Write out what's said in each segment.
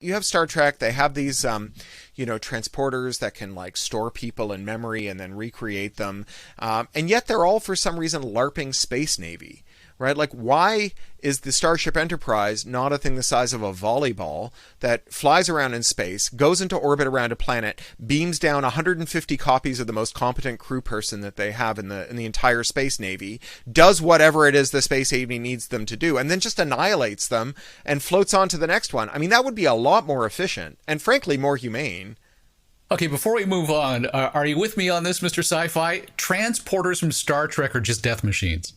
you have Star Trek. They have these, transporters that can like store people in memory and then recreate them. And yet they're all for some reason LARPing Space Navy, right? Like, why is the Starship Enterprise not a thing the size of a volleyball that flies around in space, goes into orbit around a planet, beams down 150 copies of the most competent crew person that they have in the entire Space Navy, does whatever it is the Space Navy needs them to do, and then just annihilates them and floats on to the next one? I mean, that would be a lot more efficient and frankly more humane. Okay, before we move on, are you with me on this, Mr. Sci-Fi? Transporters from Star Trek are just death machines.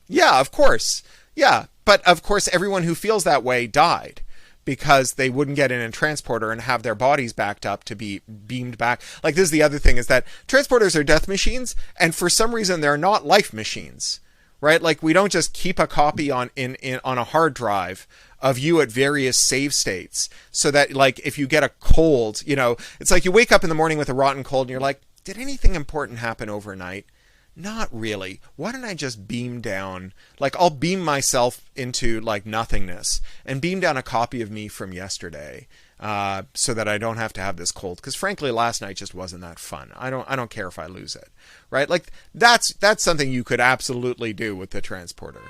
Yeah, of course. Yeah, but of course everyone who feels that way died because they wouldn't get in a transporter and have their bodies backed up to be beamed back. Like, this is the other thing, is that transporters are death machines, and for some reason they're not life machines, right? Like, we don't just keep a copy on a hard drive of you at various save states so that, like, if you get a cold, it's like you wake up in the morning with a rotten cold and you're like, did anything important happen overnight? Not really. Why don't I just beam down? Like, I'll beam myself into, like, nothingness and beam down a copy of me from yesterday, so that I don't have to have this cold. Because frankly, last night just wasn't that fun. I don't care if I lose it, right? Like, that's something you could absolutely do with the transporter.